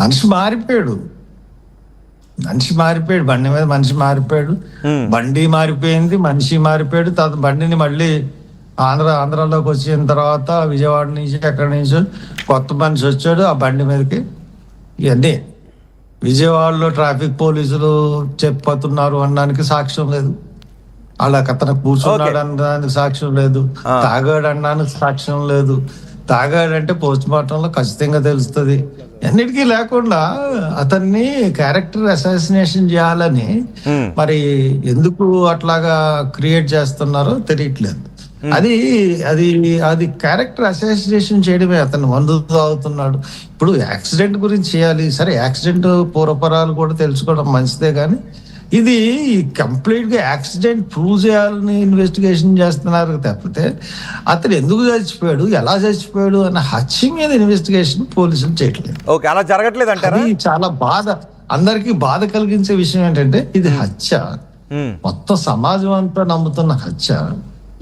మనిషి మారిపోయాడు, బండి మీద మనిషి మారిపోయాడు, బండి మారిపోయింది, మనిషి మారిపోయాడు. తర్వాత బండిని మళ్ళీ ఆంధ్రాలోకి వచ్చిన తర్వాత విజయవాడ నుంచి ఎక్కడి నుంచో కొత్త మనిషి వచ్చాడు ఆ బండి మీదకి. ఇవన్నీ విజయవాడలో ట్రాఫిక్ పోలీసులు చెప్పతున్నారు అనడానికి సాక్ష్యం లేదు, అలా అతను కూర్చున్నాడు అనడానికి సాక్ష్యం లేదు, తాగాడు అనడానికి సాక్ష్యం లేదు. తాగాడంటే పోస్ట్ మార్టంలో ఖచ్చితంగా తెలుస్తుంది. అన్నిటికీ లేకుండా అతన్ని క్యారెక్టర్ అసాసినేషన్ చేయాలని మరి ఎందుకు అట్లాగా క్రియేట్ చేస్తున్నారో తెలియట్లేదు. అది అది అది క్యారెక్టర్ అసాసినేషన్ చేయడమే. అతను మందు తాగుతున్నాడు. ఇప్పుడు యాక్సిడెంట్ గురించి చేయాలి, సరే యాక్సిడెంట్ పూర్వపరాలు కూడా తెలుసుకోవడం మంచిదే, కానీ ఇది కంప్లీట్ గా యాక్సిడెంట్ ప్రూవ్ చేయాలని ఇన్వెస్టిగేషన్ చేస్తున్నారు తప్పితే అతను ఎందుకు చచ్చిపోయాడు, ఎలా చచ్చిపోయాడు అన్న హత్య మీద ఇన్వెస్టిగేషన్ పోలీసులు చేయట్లేదు. ఓకే, అలా జరగట్లేదు అంటారా? చాలా బాధ, అందరికి బాధ కలిగించే విషయం ఏంటంటే ఇది హత్య, మొత్తం సమాజం అంతా నమ్ముతున్న హత్య.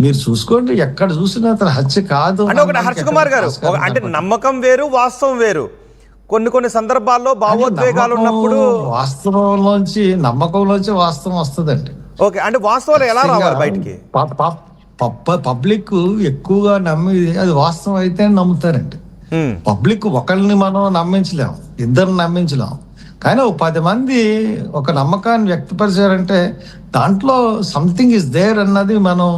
మీరు చూసుకోండి, ఎక్కడ చూసినా అతను హత్య కాదు. అంటే ఒకటి హర్ష కుమార్ గారు, అంటే నమ్మకం వేరు, వాస్తవం వేరు. కొన్ని సందర్భాల్లో భావోద్వేగాలు ఉన్నప్పుడు వాస్తవంలోంచి నమ్మకంలోంచి వాస్తవం వస్తుందండి. ఓకే, అంటే వాస్తవాలు ఎలా రావాలి బయటికి? పబ్లిక్ ఎక్కువగా నమ్మి అది వాస్తవం అయితే నమ్ముతారండి. పబ్లిక్ ఒకరిని మనం నమ్మించలేం, ఇద్దరిని నమ్మించలేం, కానీ ఒక 10 మంది ఒక నమ్మకాన్ని వ్యక్తపరిచారంటే దాంట్లో సంథింగ్ ఇస్ దేర్ అన్నది మనం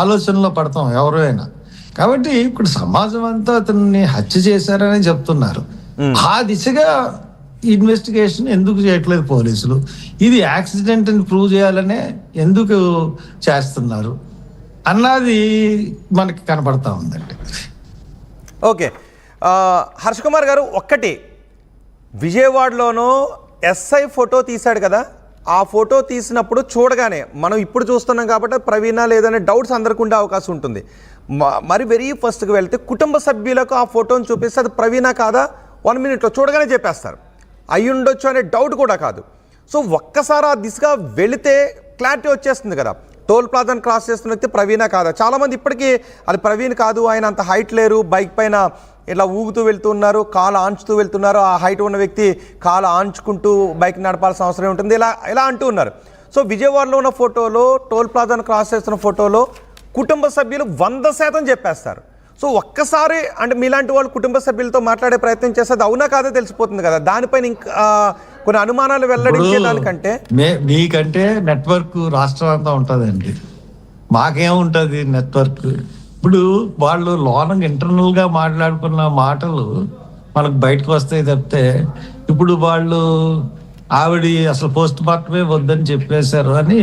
ఆలోచనలో పడతాం ఎవరైనా. కాబట్టి ఇప్పుడు సమాజం అంతా అతన్ని హత్య చేశారని చెప్తున్నారు. ఆ దిశగా ఇన్వెస్టిగేషన్ ఎందుకు చేయట్లేదు పోలీసులు? ఇది యాక్సిడెంట్ అని ప్రూవ్ చేయాలనే ఎందుకు చేస్తున్నారు అన్నది మనకి కనపడతా ఉందండి. ఓకే, హర్ష కుమార్ గారు, ఒక్కటి విజయవాడలోనూ ఎస్ఐ ఫోటో తీశాడు కదా, ఆ ఫోటో తీసినప్పుడు చూడగానే మనం ఇప్పుడు చూస్తున్నాం కాబట్టి ప్రవీణ లేదనే డౌట్స్ అందరికీ ఉండే అవకాశం ఉంటుంది. మరి వెరీ ఫస్ట్కి వెళ్తే కుటుంబ సభ్యులకు ఆ ఫోటోని చూపిస్తే అది ప్రవీణ కాదా 1 minute చూడగానే చెప్పేస్తారు, అయి ఉండొచ్చు అనే డౌట్ కూడా కాదు. సో ఒక్కసారి ఆ దిశగా వెళితే క్లారిటీ వచ్చేస్తుంది కదా, టోల్ ప్లాజాను క్రాస్ చేస్తున్న వ్యక్తి ప్రవీణ కాదా. చాలామంది ఇప్పటికీ అది ప్రవీణ్ కాదు, ఆయన అంత హైట్ లేరు, బైక్ పైన ఇలా ఊగుతూ వెళ్తున్నారు, కాలు ఆంచుతూ వెళ్తున్నారు, ఆ హైట్ ఉన్న వ్యక్తి కాలు ఆంచుకుంటూ బైక్ నడపాల్సిన అవసరం ఉంటుంది, ఇలా అంటూ ఉన్నారు. సో విజయవాడలో ఉన్న ఫోటోలో, టోల్ ప్లాజాను క్రాస్ చేస్తున్న ఫోటోలో కుటుంబ సభ్యులు 100% చెప్పేస్తారు. సో ఒక్కసారి అంటే మీలాంటి వాళ్ళు కుటుంబ సభ్యులతో మాట్లాడే ప్రయత్నం చేస్తే అది అవునా కాదో తెలిసిపోతుంది కదా, దానిపైన ఇంకా కొన్ని అనుమానాలు వెల్లడించే దానికంటే. మీకంటే నెట్వర్క్ రాష్ట్రం అంతా ఉంటుందండి, మాకేముంటుంది నెట్వర్క్? ఇప్పుడు వాళ్ళు లోన ఇంటర్నల్ గా మాట్లాడుకున్న మాటలు మనకు బయటకు వస్తాయి తప్పితే, ఇప్పుడు వాళ్ళు ఆవిడ అసలు పోస్ట్ మార్టమే వద్దని చెప్పేశారు అని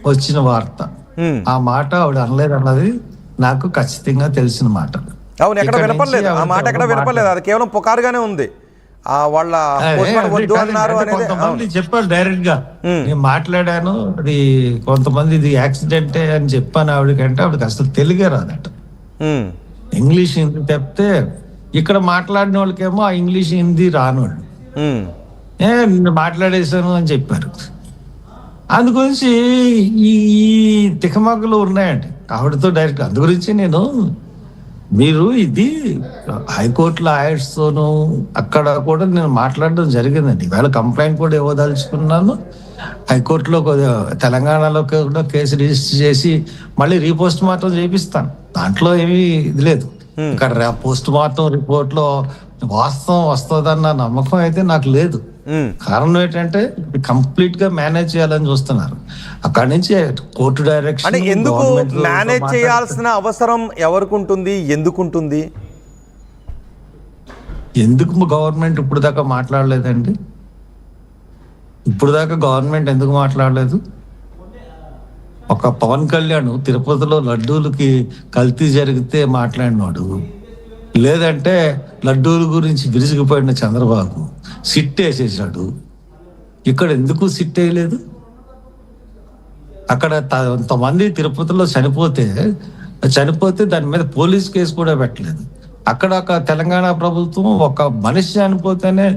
వచ్చిన వార్త, ఆ మాట ఆవిడ అనలేదు అన్నది నాకు ఖచ్చితంగా తెలిసిన మాట. అవును, ఎక్కడ వినపడలేదు ఆ మాట, ఎక్కడ వినపడలేదు, అది కేవలం పుకారుగానే ఉంది. వాళ్ళ కొంతమంది చెప్పారు డైరెక్ట్ గా, నేను మాట్లాడాను, అది కొంతమంది ఇది యాక్సిడెంటే అని చెప్పాను ఆవిడకంటే ఆవిడకి అసలు తెలుగే రాదట, ఇంగ్లీష్ హిందీ తప్పితే. ఇక్కడ మాట్లాడిన వాళ్ళకేమో ఆ ఇంగ్లీష్ హిందీ రానోళ్ళు నేను మాట్లాడేశాను అని చెప్పారు. అందు గురించి ఈ తికమక్కలు ఉన్నాయండి ఆవిడతో డైరెక్ట్. అందు గురించి మీరు ఇది హైకోర్టు లాయర్స్తోనూ అక్కడ కూడా నేను మాట్లాడడం జరిగిందండి. ఈవేళ కంప్లైంట్ కూడా ఇవ్వదలుచుకున్నాను. హైకోర్టులో తెలంగాణలో కూడా కేసు రిజిస్టర్ చేసి మళ్ళీ రీపోస్ట్ మార్టం చేపిస్తాను, దాంట్లో ఏమీ ఇది లేదు. ఇక్కడ పోస్ట్ మార్టం రిపోర్ట్ లో వాస్తవం వస్తుందన్న నమ్మకం అయితే నాకు లేదు. కారణం ఏంటంటే కంప్లీట్ గా మేనేజ్ చేయాలని చూస్తున్నారు. అక్కడి నుంచి కోర్టు డైరెక్షన్. ఎందుకు మేనేజ్ చేయాల్సిన అవసరం ఎవరికి ఉంటుంది, ఎందుకుంటుంది? ఎందుకు గవర్నమెంట్ ఇప్పుడు దాకా మాట్లాడలేదండి? ఇప్పుడు దాకా గవర్నమెంట్ ఎందుకు మాట్లాడలేదు? ఒక పవన్ కళ్యాణ్ తిరుపతిలో లడ్డూలకి కల్తీ జరిగితే మాట్లాడినాడు, లేదంటే లడ్డూల గురించి విరిసిగిపోయిన చంద్రబాబు సిట్ వేసేసాడు. ఇక్కడ ఎందుకు సిట్ వేయలేదు? అక్కడ కొంతమంది తిరుపతిలో చనిపోతే దాని మీద పోలీస్ కేసు కూడా పెట్టలేదు. అక్కడ ఒక తెలంగాణ ప్రభుత్వం ఒక మనిషి చనిపోతేనే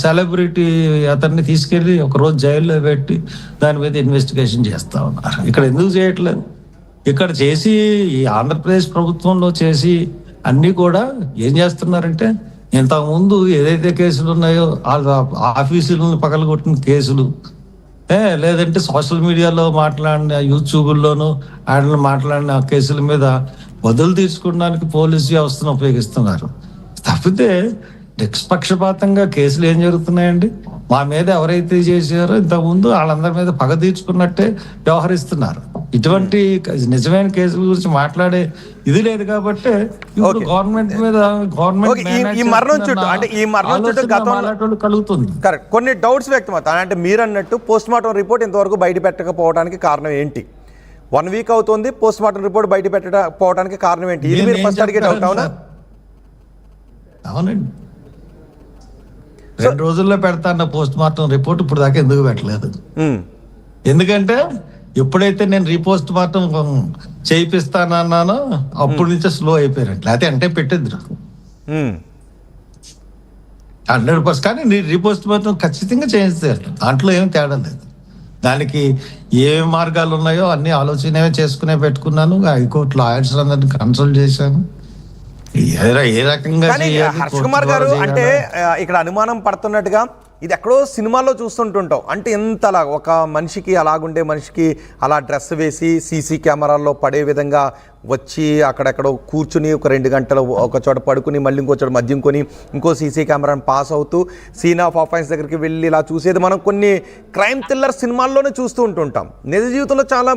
సెలబ్రిటీ అతన్ని తీసుకెళ్లి ఒక రోజు జైల్లో పెట్టి దాని మీద ఇన్వెస్టిగేషన్ చేస్తా ఉన్నారు. ఇక్కడ ఎందుకు చేయట్లేదు? ఇక్కడ చేసి ఈ ఆంధ్రప్రదేశ్ ప్రభుత్వంలో చేసి అన్ని కూడా ఏం చేస్తున్నారంటే ఇంతకుముందు ఏదైతే కేసులు ఉన్నాయో వాళ్ళ ఆఫీసులను పగలగొట్టిన కేసులు, లేదంటే సోషల్ మీడియాలో మాట్లాడిన యూట్యూబ్లోను వాటిని మాట్లాడిన కేసుల మీద బదులు తీర్చుకోవడానికి పోలీసు వ్యవస్థను ఉపయోగిస్తున్నారు తప్పితే నిష్పక్షపాతంగా కేసులు ఏం జరుగుతున్నాయండి? మా మీద ఎవరైతే చేశారో ఇంతకుముందు వాళ్ళందరి మీద పగ తీర్చుకున్నట్టే వ్యవహరిస్తున్నారు. ఇటువంటి నిజమైన కేసుల గురించి మాట్లాడే ఇది లేదు కాబట్టి ఇప్పుడు గవర్నమెంట్ మీద కలుగుతుంది. కరెక్ట్. కొన్ని డౌట్స్ వ్యక్తమవుతాయి. అంటే మీరు అన్నట్టు పోస్ట్ మార్టం రిపోర్ట్ ఇంతవరకు బయట పెట్టకపోవడానికి కారణం ఏంటి? 1 వీక్ అవుతుంది, పోస్ట్ మార్టం రిపోర్ట్ బయట పెట్టకపోవడానికి కారణం ఏంటి? ఇది మీరు ఫస్ట్ అడిగే డౌట్ అవునా? అవునండి, 2 రోజుల్లో పెడతా అన్న పోస్ట్ మార్టం రిపోర్ట్ ఇప్పుడు దాకా ఎందుకు పెట్టలేదు? ఎందుకంటే ఎప్పుడైతే నేను రీపోస్ట్ మార్టం చేయిస్తానన్నానో అప్పటి నుంచే స్లో అయిపోయారండి. లేకపోతే అంటే పెట్టిద్దరు 100%. కానీ నీ రీపోస్ట్ మార్టం ఖచ్చితంగా చేయిస్తారు, దాంట్లో ఏం తేడా లేదు. దానికి ఏ మార్గాలు ఉన్నాయో అన్ని ఆలోచన చేసుకునే పెట్టుకున్నాను. హైకోర్టు లాయర్స్ అందరిని కన్సల్ట్ చేశాను. ఏ రకంగా హర్ష కుమార్ గారు అంటే ఇక్కడ అనుమానం పడుతున్నట్టుగా ఇది ఎక్కడో సినిమాల్లో చూస్తుంటుంటాం. అంటే ఎంతలా ఒక మనిషికి అలాగుండే మనిషికి అలా డ్రెస్ వేసి సీసీ కెమెరాల్లో పడే విధంగా వచ్చి అక్కడెక్కడో కూర్చుని ఒక 2 గంటలు ఒక చోట పడుకుని మళ్ళీ ఇంకో చోట మద్యం కొని ఇంకో సీసీ కెమెరాని పాస్ అవుతూ సీన్ ఆఫ్ ఆఫెన్స్ దగ్గరికి వెళ్ళి ఇలా చూసేది మనం కొన్ని క్రైమ్ థ్రిల్లర్ సినిమాల్లోనే చూస్తూ ఉంటుంటాం. నిజ జీవితంలో చాలా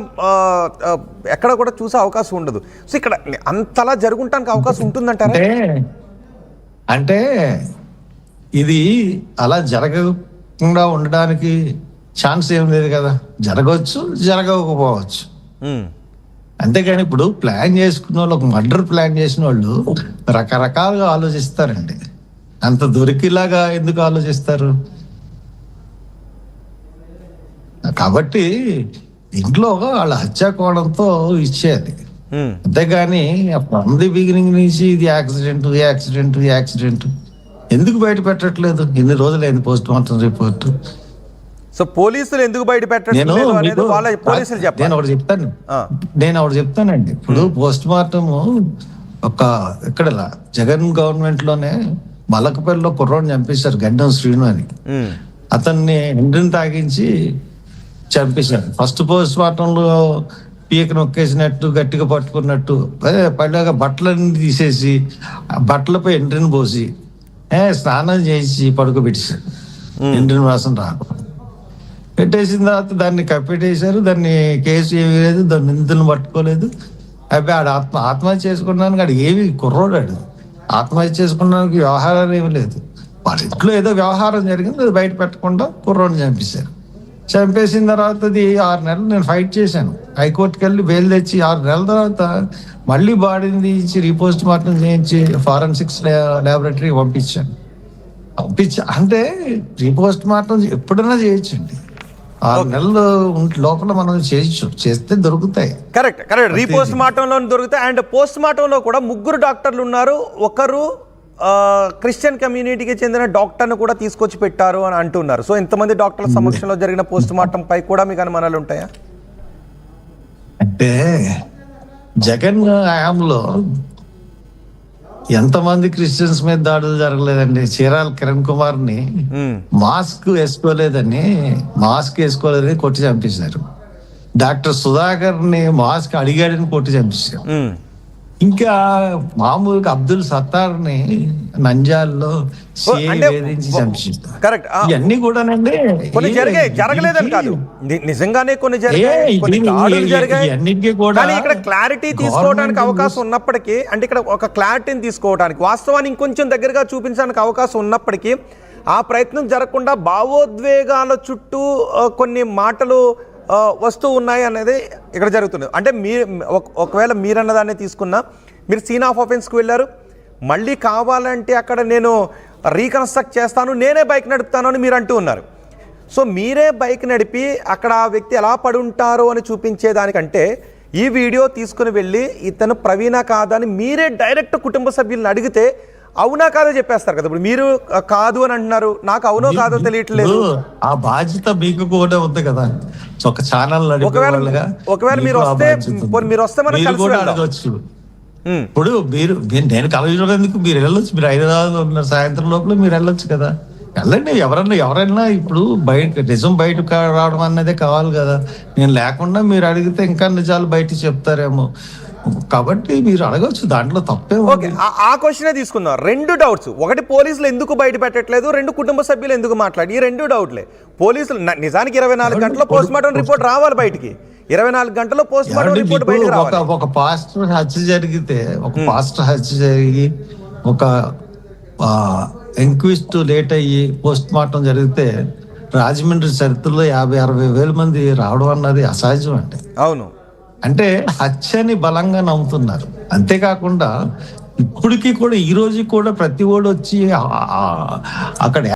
ఎక్కడ కూడా చూసే అవకాశం ఉండదు. సో ఇక్కడ అంతలా జరుగుంటానికి అవకాశం ఉంటుందంటారా? అంటే ఇది అలా జరగకుండా ఉండడానికి ఛాన్స్ ఏం లేదు కదా. జరగవచ్చు, జరగకపోవచ్చు. అంతేగాని ఇప్పుడు ప్లాన్ చేసుకున్న వాళ్ళు, ఒక మర్డర్ ప్లాన్ చేసిన వాళ్ళు రకరకాలుగా ఆలోచిస్తారండి. అంత దొరికిలాగా ఎందుకు ఆలోచిస్తారు? కాబట్టి ఇంట్లో వాళ్ళ హత్యా కోణంతో ఇచ్చేది. అంతేగాని ఫ్రమ్ ది బిగినింగ్ నుంచి ఇది యాక్సిడెంట్ ఎందుకు బయట పెట్టట్లేదు? ఎన్ని రోజులైంది పోస్ట్ మార్టం రిపోర్ట్? సో పోలీసులు ఎందుకు బయట పెట్టట్లేదు? నేను ఒకటి చెప్తానండి. ఇప్పుడు పోస్ట్ మార్టం ఇక్కడ జగన్ గవర్నమెంట్ లోనే మలకపల్లిలో కుర్రోని చంపేశారు, గడ్డం శ్రీను అని. అతన్ని ఎండ్రిని తాగించి చంపేశారు. ఫస్ట్ పోస్ట్ మార్టంలో పీక నొక్కేసినట్టు గట్టిగా పట్టుకున్నట్టు పైగా బట్టలన్నీ తీసేసి బట్టలపై ఎండ్రిని పోసి స్నానం చేసి పడుకోబెట్టేశారు. ఎండ్రిని వాసన రాకుండా పెట్టేసిన తర్వాత దాన్ని కప్పెట్టేశారు. దాన్ని కేసు ఏమీ లేదు, దాన్ని నిందితులను పట్టుకోలేదు. అబ్బాయి ఆడు ఆత్మహత్య చేసుకున్నాను ఆడు ఏమి కుర్రోడాడు, ఆత్మహత్య చేసుకున్నానికి వ్యవహారాలు ఏమి లేదు. వాళ్ళ ఇంట్లో ఏదో వ్యవహారం జరిగింది, అది బయట పెట్టకుండా కుర్రోడిని చంపేశారు. చంపేసిన తర్వాత 6 నెలలు నేను ఫైట్ చేశాను. హైకోర్టుకి వెళ్ళి బెయిల్ తెచ్చి 6 నెలల తర్వాత మళ్ళీ బాడీని తీసి రీపోస్ట్ మార్టం చేయించి ఫారెన్సిక్స్ ల్యాబొరేటరీ పంపించాను. అంటే రీపోస్ట్ మార్టం ఎప్పుడైనా చేయొచ్చండి. 6 నెలలు లోపల మనం చేయొచ్చు, చేస్తే దొరుకుతాయి. కరెక్ట్. రీపోస్ట్ మార్టంలో దొరుకుతాయి. అండ్ పోస్ట్ మార్టంలో కూడా 3 డాక్టర్లు ఉన్నారు. ఒకరు క్రిస్టియన్ కమ్యూనిటీకి చెందిన డాక్టర్ను కూడా తీసుకొచ్చి పెట్టారు అని అంటున్నారు. సో ఇంతమంది డాక్టర్ల సమక్షంలో జరిగిన పోస్ట్ మార్టం పై కూడా మీకు అనుమానాలు ఉంటాయా? అంటే జగన్ హయాంలో ఎంతమంది క్రిస్టియన్స్ మీద దాడులు జరగలేదండి. చీరాల కిరణ్ కుమార్ ని మాస్క్ వేసుకోలేదని కొట్టి చంపేశారు. డాక్టర్ సుధాకర్ ని మాస్క్ అడిగాడని కొట్టి చంపేశారు. ఇంకా మామూలుగా అబ్దుల్ సత్తార్ ని నంజాల్లో వేధించి చంపేశారు. ఇవన్నీ కూడానండి జరగలేదని కాదు, నిజంగానే కొన్ని జరిగాయి. కూడా ఇక్కడ క్లారిటీ తీసుకోవడానికి అవకాశం ఉన్నప్పటికీ, అంటే ఇక్కడ ఒక క్లారిటీని తీసుకోవడానికి వాస్తవాన్ని ఇంకొంచెం దగ్గరగా చూపించడానికి అవకాశం ఉన్నప్పటికీ ఆ ప్రయత్నం జరగకుండా భావోద్వేగాల చుట్టూ కొన్ని మాటలు వస్తూ ఉన్నాయి అనేది ఇక్కడ జరుగుతుంది. అంటే ఒకవేళ మీరన్నదాన్ని తీసుకున్నా, మీరు సీన్ ఆఫ్ ఆఫెన్స్కి వెళ్ళారు, మళ్ళీ కావాలంటే అక్కడ నేను రీకన్స్ట్రక్ట్ చేస్తాను, నేనే బైక్ నడుపుతాను అని మీరు అంటూ ఉన్నారు. సో మీరే బైక్ నడిపి అక్కడ ఆ వ్యక్తి ఎలా పడి ఉంటారో అని చూపించేదానికంటే ఈ వీడియో తీసుకుని వెళ్ళి ఇతను ప్రవీణ కాదని మీరే డైరెక్ట్ కుటుంబ సభ్యులను అడిగితే అవునా కాదో చెప్పేస్తారు కదా. ఇప్పుడు మీరు కాదు అని అంటున్నారు, నాకు అవునో కాదో తెలియట్లేదు. ఆ బాధ్యత మీకు కూడా ఉంది కదా. ఒకవేళ మీరు వస్తే మనం కలిసి అడగచ్చు. ఇప్పుడు నేను కలవడం ఎందుకు, మీరు వెళ్ళొచ్చు, మీరు హైదరాబాద్లో ఉన్నారు, సాయంత్రం లోపల మీరు వెళ్ళొచ్చు కదా, వెళ్ళండి. ఎవరైనా ఇప్పుడు నిజం బయటకు రావడం అన్నదే కావాలి కదా. నేను లేకుండా మీరు అడిగితే ఇంకా నిజాలు బయట చెప్తారేమో, కాబట్టి మీరు అడగచ్చు, దాంట్లో తప్పే ఓకే. ఆ క్వశ్చనే తీసుకుందాం. 2 డౌట్స్. ఒకటి, పోలీసులు ఎందుకు బయట పెట్టట్లేదు, 2 కుటుంబ సభ్యులు ఎందుకు మాట్లాడి, ఈ 2 డౌట్లే. పోలీసులు నిజానికి 24 గంటల్లో పోస్ట్ మార్టం రిపోర్ట్ రావాలి బయటికి, 24 గంటల్లో పోస్ట్ మార్టం రిపోర్ట్ బయటకు రావాలి. ఒక పాస్టర్ హత్య జరిగితే, జరిగి ఒక ఎంక్విస్ట్ లేట్ అయ్యి పోస్ట్ మార్టం జరిగితే రాజమండ్రి చరిత్రలో 50-60 వేల మంది రావడం అన్నది అసహజం అండి. అవును. అంటే హత్యని బలంగా నమ్ముతున్నారు. అంతేకాకుండా ఇప్పటికీ కూడా ఈ రోజు కూడా ప్రతి ఓడు వచ్చి అక్కడ